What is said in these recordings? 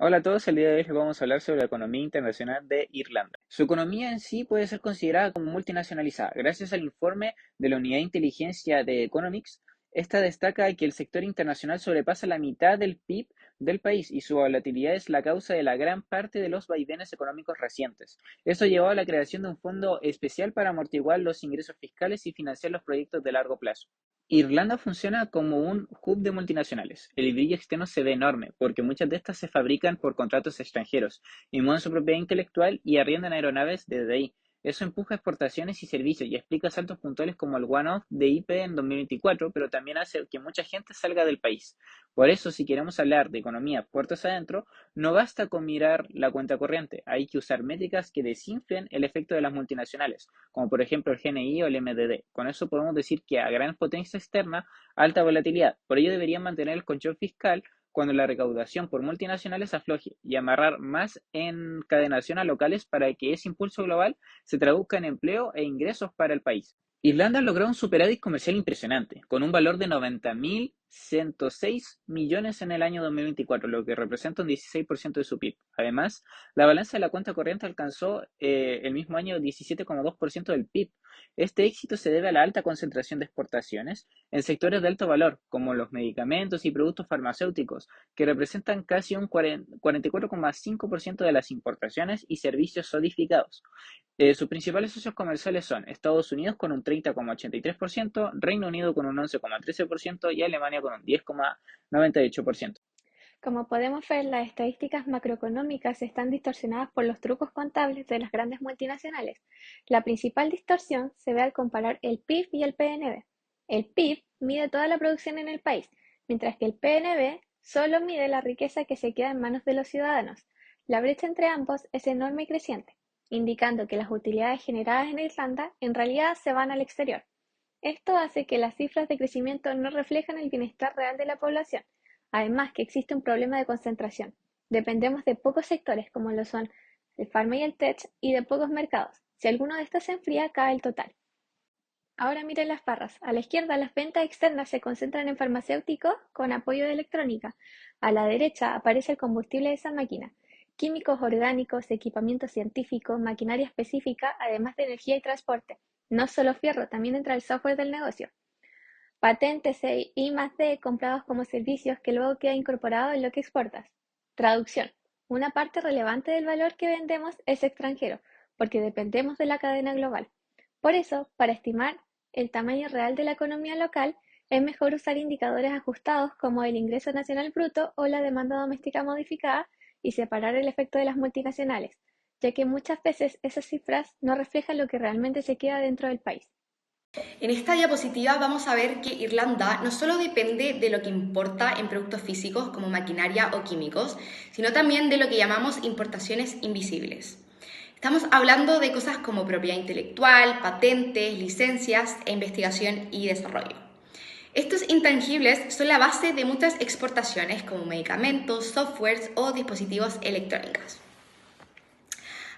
Hola a todos, el día de hoy les vamos a hablar sobre la economía internacional de Irlanda. Su economía en sí puede ser considerada como multinacionalizada. Gracias al informe de la Unidad de Inteligencia de Economics, esta destaca que el sector internacional sobrepasa la mitad del PIB del país y su volatilidad es la causa de la gran parte de los vaivenes económicos recientes. Esto llevó a la creación de un fondo especial para amortiguar los ingresos fiscales y financiar los proyectos de largo plazo. Irlanda funciona como un hub de multinacionales. El brillo externo se ve enorme, porque muchas de estas se fabrican por contratos extranjeros y mueven su propiedad intelectual y arriendan aeronaves desde ahí. Eso empuja exportaciones y servicios y explica saltos puntuales como el one-off de IP en 2024, pero también hace que mucha gente salga del país. Por eso, si queremos hablar de economía puertas adentro, no basta con mirar la cuenta corriente, hay que usar métricas que desinflen el efecto de las multinacionales, como por ejemplo el GNI o el MDD. Con eso podemos decir que a gran potencia externa, alta volatilidad. Por ello deberían mantener el control fiscal cuando la recaudación por multinacionales afloje y amarrar más encadenación a locales para que ese impulso global se traduzca en empleo e ingresos para el país. Irlanda logró un superávit comercial impresionante, con un valor de 90.106 millones en el año 2024, lo que representa un 16% de su PIB. Además, la balanza de la cuenta corriente alcanzó el mismo año 17,2% del PIB. Este éxito se debe a la alta concentración de exportaciones en sectores de alto valor, como los medicamentos y productos farmacéuticos, que representan casi un 44,5% de las importaciones y servicios codificados. Sus principales socios comerciales son Estados Unidos con un 30,83%, Reino Unido con un 11,13% y Alemania con un 10,98%. Como podemos ver, las estadísticas macroeconómicas están distorsionadas por los trucos contables de las grandes multinacionales. La principal distorsión se ve al comparar el PIB y el PNB. El PIB mide toda la producción en el país, mientras que el PNB solo mide la riqueza que se queda en manos de los ciudadanos. La brecha entre ambos es enorme y creciente, indicando que las utilidades generadas en Irlanda en realidad se van al exterior. Esto hace que las cifras de crecimiento no reflejen el bienestar real de la población. Además que existe un problema de concentración. Dependemos de pocos sectores como lo son el pharma y el tech y de pocos mercados. Si alguno de estos se enfría, cae el total. Ahora miren las barras. A la izquierda las ventas externas se concentran en farmacéuticos con apoyo de electrónica. A la derecha aparece el combustible de esa máquina. Químicos orgánicos, equipamiento científico, maquinaria específica, además de energía y transporte. No solo fierro, también entra el software del negocio. Patentes e I+D comprados como servicios que luego queda incorporado en lo que exportas. Traducción. Una parte relevante del valor que vendemos es extranjero, porque dependemos de la cadena global. Por eso, para estimar el tamaño real de la economía local, es mejor usar indicadores ajustados como el ingreso nacional bruto o la demanda doméstica modificada y separar el efecto de las multinacionales, ya que muchas veces esas cifras no reflejan lo que realmente se queda dentro del país. En esta diapositiva vamos a ver que Irlanda no solo depende de lo que importa en productos físicos como maquinaria o químicos, sino también de lo que llamamos importaciones invisibles. Estamos hablando de cosas como propiedad intelectual, patentes, licencias e investigación y desarrollo. Estos intangibles son la base de muchas exportaciones como medicamentos, softwares o dispositivos electrónicos.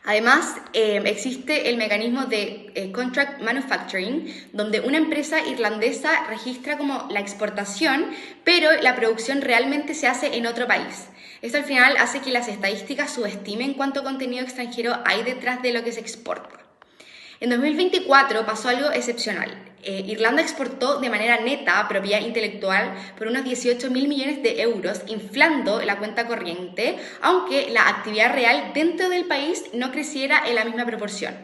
Además, existe el mecanismo de contract manufacturing, donde una empresa irlandesa registra como la exportación, pero la producción realmente se hace en otro país. Esto al final hace que las estadísticas subestimen cuánto contenido extranjero hay detrás de lo que se exporta. En 2024 pasó algo excepcional. Irlanda exportó de manera neta propiedad intelectual por unos 18.000 millones de euros, inflando la cuenta corriente, aunque la actividad real dentro del país no creciera en la misma proporción.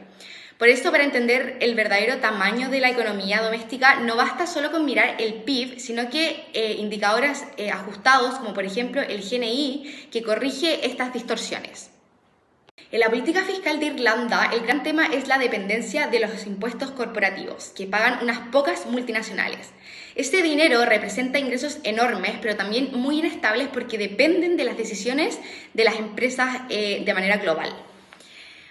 Por esto, para entender el verdadero tamaño de la economía doméstica, no basta solo con mirar el PIB, sino que indicadores ajustados, como por ejemplo el GNI, que corrige estas distorsiones. En la política fiscal de Irlanda, el gran tema es la dependencia de los impuestos corporativos, que pagan unas pocas multinacionales. Este dinero representa ingresos enormes, pero también muy inestables porque dependen de las decisiones de las empresas de manera global.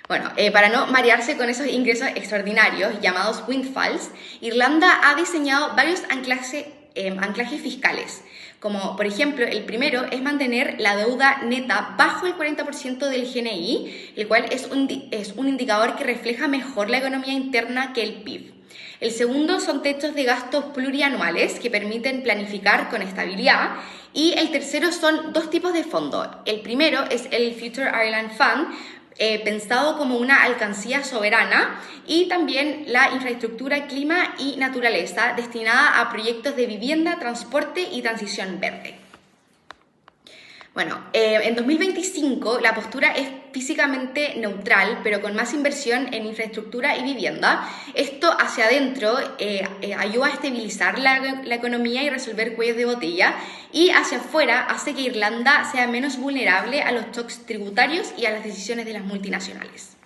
Bueno, para no marearse con esos ingresos extraordinarios llamados windfalls, Irlanda ha diseñado varios anclajes fiscales, como por ejemplo el primero es mantener la deuda neta bajo el 40% del GNI, el cual es un indicador que refleja mejor la economía interna que el PIB. El segundo son techos de gastos plurianuales que permiten planificar con estabilidad Y el tercero son dos tipos de fondos. El primero es el Future Ireland Fund, pensado como una alcancía soberana, y también la infraestructura, clima y naturaleza, destinada a proyectos de vivienda, transporte y transición verde. Bueno, en 2025 la postura es físicamente neutral, pero con más inversión en infraestructura y vivienda. Esto hacia adentro ayuda a estabilizar la economía y resolver cuellos de botella, y hacia afuera hace que Irlanda sea menos vulnerable a los shocks tributarios y a las decisiones de las multinacionales.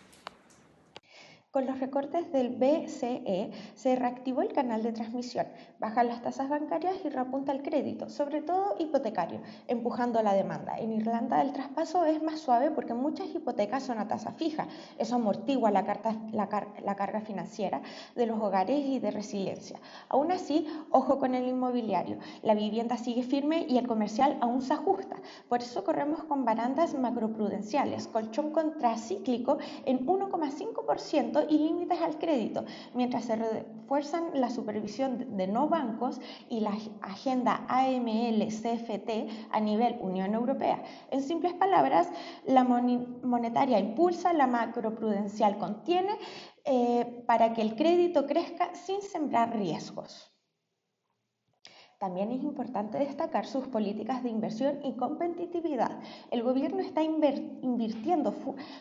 Con los recortes del BCE se reactivó el canal de transmisión, bajan las tasas bancarias y repunta el crédito, sobre todo hipotecario, empujando la demanda. En Irlanda el traspaso es más suave porque muchas hipotecas son a tasa fija. Eso amortigua la carga financiera de los hogares y de resiliencia. Aún así, ojo con el inmobiliario. La vivienda sigue firme y el comercial aún se ajusta. Por eso corremos con barandas macroprudenciales, colchón contracíclico en 1,5% y límites al crédito, mientras se refuerzan la supervisión de no bancos y la agenda AML-CFT a nivel Unión Europea. En simples palabras, la monetaria impulsa, la macroprudencial contiene para que el crédito crezca sin sembrar riesgos. También es importante destacar sus políticas de inversión y competitividad. El gobierno está invirtiendo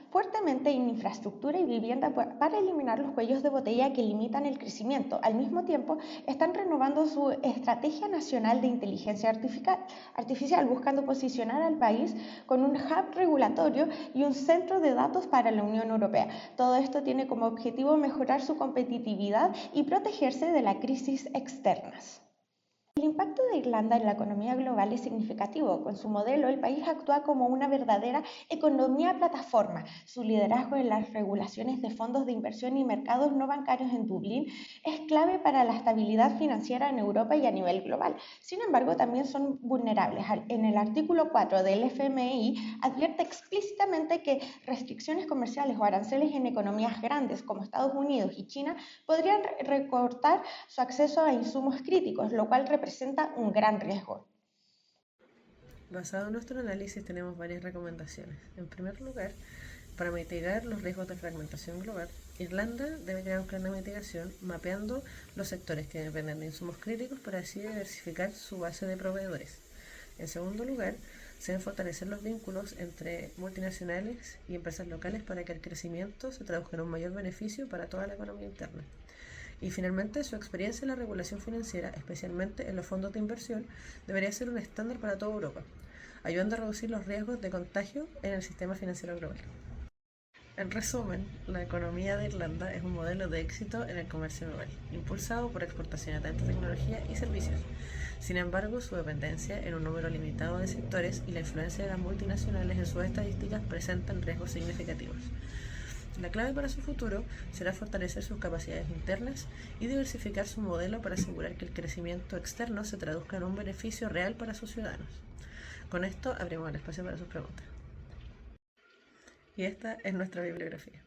fuertemente en infraestructura y vivienda para eliminar los cuellos de botella que limitan el crecimiento. Al mismo tiempo, están renovando su estrategia nacional de inteligencia artificial, buscando posicionar al país con un hub regulatorio y un centro de datos para la Unión Europea. Todo esto tiene como objetivo mejorar su competitividad y protegerse de las crisis externas. El impacto de Irlanda en la economía global es significativo. Con su modelo, el país actúa como una verdadera economía plataforma. Su liderazgo en las regulaciones de fondos de inversión y mercados no bancarios en Dublín es clave para la estabilidad financiera en Europa y a nivel global. Sin embargo, también son vulnerables. En el artículo 4 del FMI advierte explícitamente que restricciones comerciales o aranceles en economías grandes como Estados Unidos y China podrían recortar su acceso a insumos críticos, lo cual representa un gran riesgo. Basado en nuestro análisis tenemos varias recomendaciones. En primer lugar, para mitigar los riesgos de fragmentación global, Irlanda debe crear un plan de mitigación mapeando los sectores que dependen de insumos críticos para así diversificar su base de proveedores. En segundo lugar, se deben fortalecer los vínculos entre multinacionales y empresas locales para que el crecimiento se traduzca en un mayor beneficio para toda la economía interna. Y finalmente, su experiencia en la regulación financiera, especialmente en los fondos de inversión, debería ser un estándar para toda Europa, ayudando a reducir los riesgos de contagio en el sistema financiero global. En resumen, la economía de Irlanda es un modelo de éxito en el comercio global, impulsado por exportaciones de alta tecnología y servicios. Sin embargo, su dependencia en un número limitado de sectores y la influencia de las multinacionales en sus estadísticas presentan riesgos significativos. La clave para su futuro será fortalecer sus capacidades internas y diversificar su modelo para asegurar que el crecimiento externo se traduzca en un beneficio real para sus ciudadanos. Con esto abrimos el espacio para sus preguntas. Y esta es nuestra bibliografía.